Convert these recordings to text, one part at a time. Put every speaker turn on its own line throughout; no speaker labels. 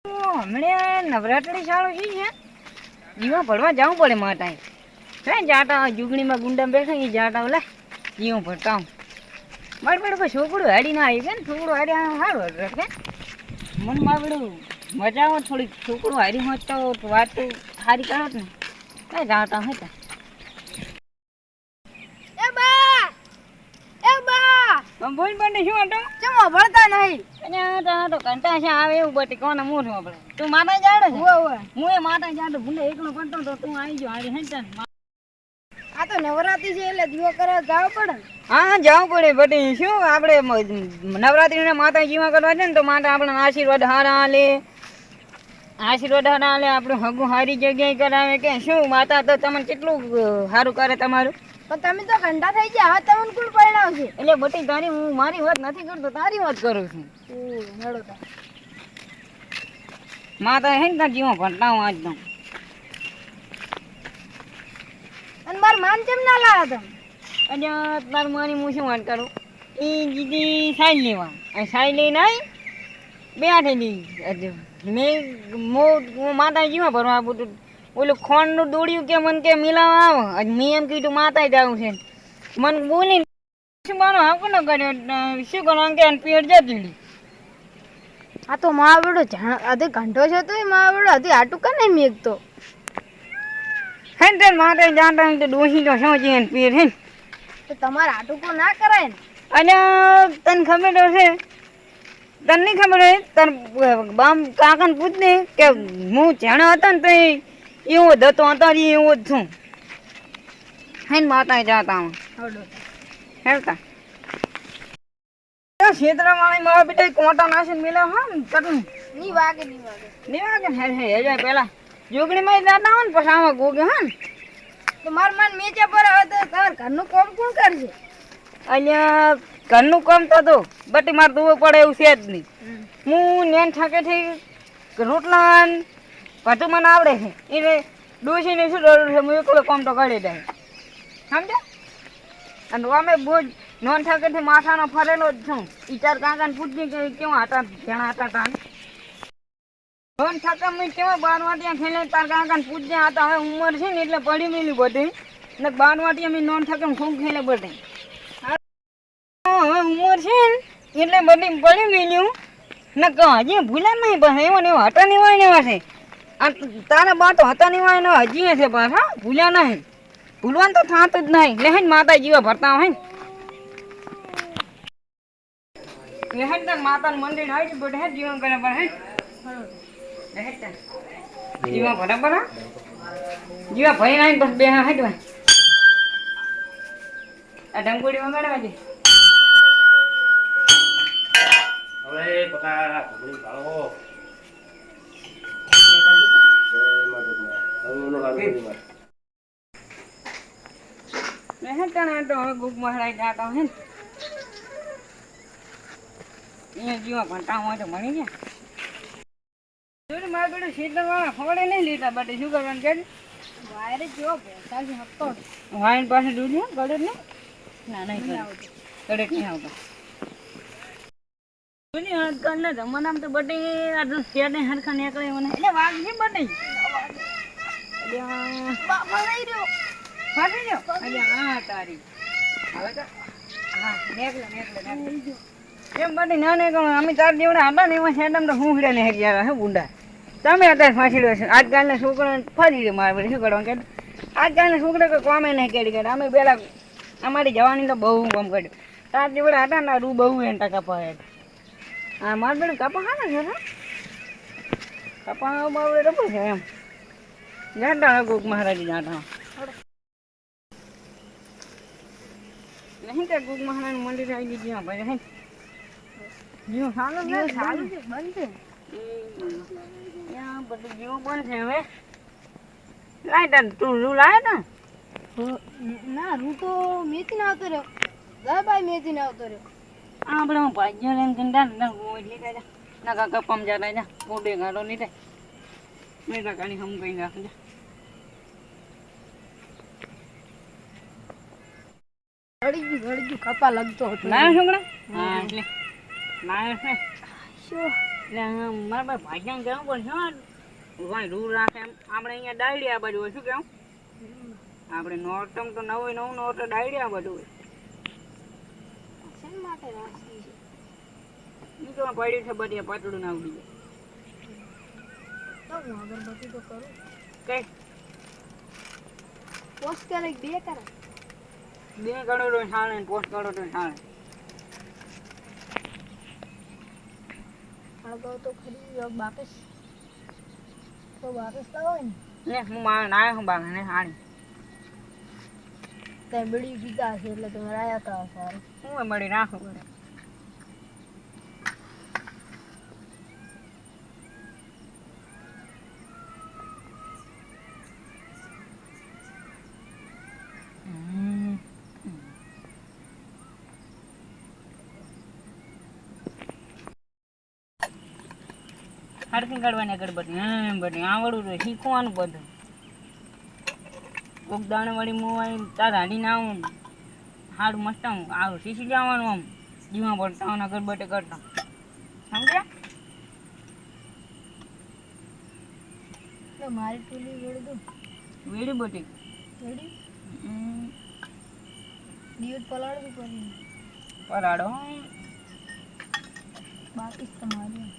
હમણાં નવરાત્રી ચાલુ છે જીવા ભરવા જવું પડે માતા હે જાટા જુગણીમાં ગુંડા બેઠા એ જાટા ઓલા જીવું ભરતા હું મારે પેલું કોઈ છોકરું હાડી ના આવી કે ને છોકરું હાડી સારું કે મને મારે પેલું મજા આવે થોડીક છોકરું હારી હોત તો વાત તો સારી કરત ને કઈ જાતા હતા બોલ બંને શું હતો ચમો ભણતા નહીં અને તો કંટા છે આવે એવું બટી કોને મોઢું આપણે તું માતા જાડે છે હું એ માતા જાડે ભૂલે એકલો કંટો તો તું આવી ગયો હારી હેંચન આ તો નવરાત્રી છે એટલે દીવો કરવા જાવ પડે હા જવું પડે બટી શું આપણે નવરાત્રીને માતાજીમાં કરવા છે ને તો માતા આપણને આશીર્વાદ હારા લે આપણે હગું સારી જગ્યાએ કરાવે કે શું માતા તો તમને કેટલું સારું કરે તમારું પણ તમે તો ઘંટા થઈ ગયા હવે તમને કોણ પરિણાવશે એટલે બટી તારી હું મારી વાત નથી કરતો તારી વાત કરું છું માતા હે ને તાર જીવો ભણતા હું આજ તો અને માર માન કેમ ના લાવ્યા તમે અજા તાર માની હું શું વાત કરું એ દીદી સાઈ લેવા અને સાઈ લઈને આવી બેઠેલી મેં માતા જીવા ભરવા આપું ઓલું ખોંડનું દોડ્યું કે મને કે મિલાવા આવો મેં એમ કીધું માતા જવું છે મને બોલી શું મારો હાકો ન કર્યો શું કરવાનું કે પેટ જતી આ તો માવડો અધે ઘંટો છે તો માવડો હજી આટું કા નહીં મેઘતો હે ને માતા જાણતા તો ડોસી તો સમજી ને પેટ હે તો તમારે આટું કો ના કરાય ને અને તને ખબર તો છે તને નહીં ખબર હોય તાર બામ કાકાને પૂછ ને કે હું જાણા હતા ને તો એવો જ હતો અત્યારે એવો જ છું હે ને માતા જાતા હું હેરતા ક્ષેત્રવાળી મારા બેટા કોટા નાસીને મિલા હા ને ચટણી નહીં વાગે હે હે પેલા જોગણીમાં જાતા હોય ને પછી આમાં ગોગે હા ને તો માર મન મેચે પર હવે તો તાર ઘરનું કામ કોણ કરશે અહીંયા ઘરનું કામ તો બટી મારે ધોવું પડે એવું છે જ નહીં હું નેન ઠાકેથી રોટલા બધું મને આવડે છે એટલે ડોસીને શું ડર છે હું એકલો કામ તો કરી દે સમજ્યા અને અમે બહુ નોન ઠાકેથી માથાનો ફરેલો જ છું ઈચાર કાકાને પૂછતી કે કેવા હતા ઘણા હતા તાન નોન ઠાકા મેં કેવા 12 વાટિયા ખેલે તાર કાકાને પૂછ્યા હતા હવે ઉંમર છે ને એટલે પડી મેલી બધી ને 12 વાટિયા મેં નોન ઠાકા ખૂબ ખેલે બધી હવે ઉંમર છે ને એટલે બધી પડી મેલ્યું ને હજી ભૂલા નહીં બસ એવો ને એવો હતા નિવાય ને છે આ તારા બા તો હતા નિવાય ને હજી છે બસ હા ભૂલ્યા નહીં ભૂલવાનું તો થતું જ નહીં લેહન માતા જીવા ભરતા હોય ને લેહન તક માતાનું મંદિર આવી છે હે જીવન કરે પર હે જીવા બરાબર જીવા ભરી નાખી બસ બે હા હે આ ડંગોડી વગાડવા છે
હવે પકા ઘણી ભાળો
રહેતા તો હવે ગુક મહરાઈ જાતા હે ને જીવા ભણતા હોય તો મળી ગયા મારે પેલું સીધા ફોડે નહીં લીધા બટ શું કરવાનું કે વાયરે જેવો ભેંસા છે હપ્તો વાયર પાસે દૂધ ગળે ને ના નહીં ગળે નહીં આવતા આજકાલના જમાનામાં તો બટે આ શેર ને હરખા નીકળે મને એટલે વાઘ છે બટે ફાટી ગયો એટલે હા તારી હવે તો હા નીકળે એમ બટે ના નીકળે અમે તાર જેવડા હતા ને એમાં શેડમ તો હું ને હેરિયા હે ગુંડા તમે અત્યારે ફાંસી લો છો આજકાલના છોકરાને ફાંસી દે મારે શું કરવાનું કે આજકાલના છોકરા કોઈ કોમે નહીં કરી ગયા અમે પેલા અમારી જવાની તો બહુ કામ કર્યું તાર જેવડા હતા ને રૂ બહુ એને ટકા પડે હા મારે બેન કપા હા ને છે કપા બાવડે રપો છે એમ જાતા કોક મહારાજી જાતા નહીં ત્યાં કોક મહારાજનું મંદિર આવી ગયું ભાઈ હે જીવ સારું છે બંધ છે ત્યાં બધું જીવ બંધ છે હવે લાય તાર તું રૂ લાય ને ના રૂ તો મેથી ના આવતો રહ્યો ભાઈ મેથી ના આવતો રહ્યો આપણે હું ભાગ્યો લઈને કંડા લીધા જા ના કાકા પમ જતા જા પોડે ગાડો લીધે મેં કાકાની હમ કઈ નાખજો ઘડી કપા લાગતો હતો ના છોકરા હા એટલે ના છે શું એટલે મારા ભાઈ ભાગ્યાને કેવું પડશે ભાઈ રૂલ રાખે એમ આપણે અહીંયા ડાયરી આ બાજુ હોય શું કેવું આપણે નોટમ તો નવું નવું નોટ ડાયરી આ બધું હોય માટે રાખી છે ઈ તો પડ્યું છે બધી પાતળું ના ઉડી જાય તો અગરબત્તી તો કરું કઈ પોસ્ટ કરે બે કરો તો સાલે પોસ્ટ કરો તો સાલે આગળ તો ખરી વાપસ લાવો ને હું મારે ના હું બાગ ને હાણી તે બડી ગીતા છે એટલે તમે રાયા કા સારું હું મળી રાખું પડે હરકી કાઢવાની અગરબત્તી બધી આવડું તો શીખવાનું બધું કોક દાણે વળી હું તાર હાડીને આવું સારું મસ્ત આવું શીખી જવાનું આમ જીવા પડતા અગરબત્તી કરતા સમજ્યા મારી ટોલી વેડી બટી દિવસ પલાડો બાકી તમારી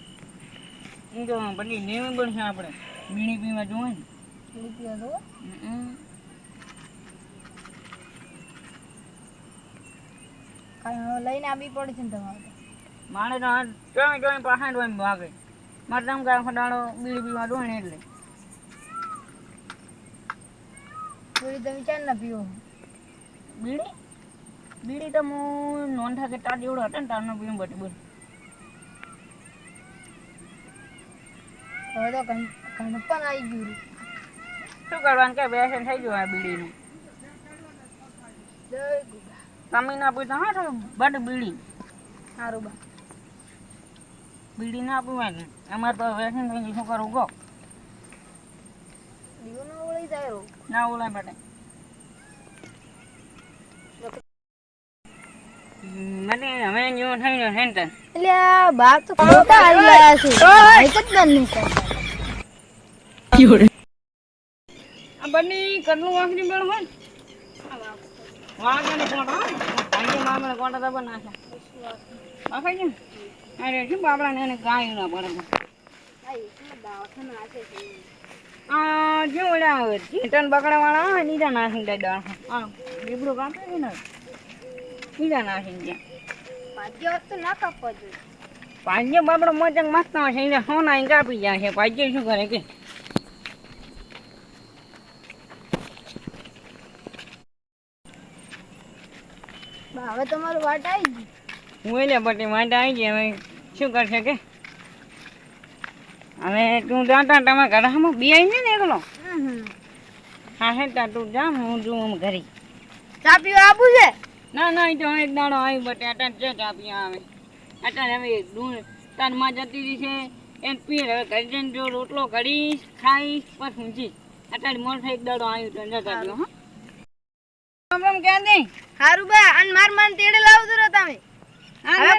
હું તો પછી નેવું બનશે આપણે બીણી પીવા જોવે ને બીણી પીવા જોવે લઈને આવી પડશે ને તમારે મારે તો ચોઈ પાછળ હોય ભાગે મારે તમ કાંઈ ખડાડો બીડી પીવા જોવે ને એટલે બીડી તમે ચાલ ના પીવો બીડી તો હું નોંધા કે તાર જેવડો હતો ને તારનો પીવું બધી બોલ હવે તો પણ આવી ગયું શું કરવાનું કે બેસન થઈ ગયું આ બીડીનું તમે ના પૂછો હા તો બટ બીડી સારું બા બીડી ના પીવાય ને અમારે તો બેસન થઈ ગયું શું કરવું કહો દીવો ના ઓળાઈ જાય ના ઓળાય બેટા મને હવે જેવો થઈને સેન્ટર એટલે આ બા તો ખોટા આવી ગયા છે એક જ નહીં કરતા આ બની કરનું વાંખની બેળ હોય વાંખને કોટા આંગે મામલે કોટા દબા નાખે બાફાઈ ગયું અરે શું બાપડા ને ગાય ના પડે આ જો ઓલા ચીટન બકડા વાળા નીચા નાખી દે દાળ આ લીબડું કાપે છે ને નીચા નાખી દે પાજ્યો તો ના કાપવા જોઈએ પાજ્યો બાપડો મોજંગ મસ્ત છે એને સોના કાપી જાય છે પાજ્યો શું કરે કે હવે તમારું વાટ આવી ગઈ હું એટલે બટી વાટ આવી ગઈ હવે શું કરશે કે હવે તું જાતા તમે ઘરમાં બી આવી ને એકલો હા હે તું જા હું જોઉં ઘરે ચા પીવા આપું છે ના એ તો એક દાડો આવી બટે અટાણ છે ચા પીવા આવે અટાણ હવે તાર માં જતી રહી છે એમ પી હવે ઘરે જઈને જો રોટલો કરીશ ખાઈશ પછી ઊંચી અટાણ મોર એક દાડો આવ્યું તો જતા પીવા હા ક્યાં દે હારું બા અને માર માન તેડે લાવજો રે તમે હા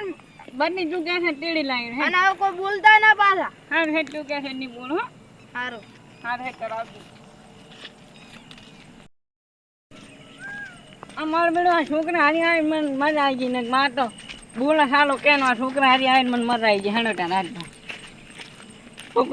બની તું કે છે તેડી લાવી હે અને હવે કોઈ બોલતા ના પાછા હા હે તું કે છે ની બોલ હો હારું હે કરાવજો અમાર બેડો આ છોકરા હારી આવી મને મજા આવી ગઈ ને માર તો બોલા સાલો કેનો આ છોકરા હારી આવી મને મજા આવી ગઈ હેડો ટા છોકરો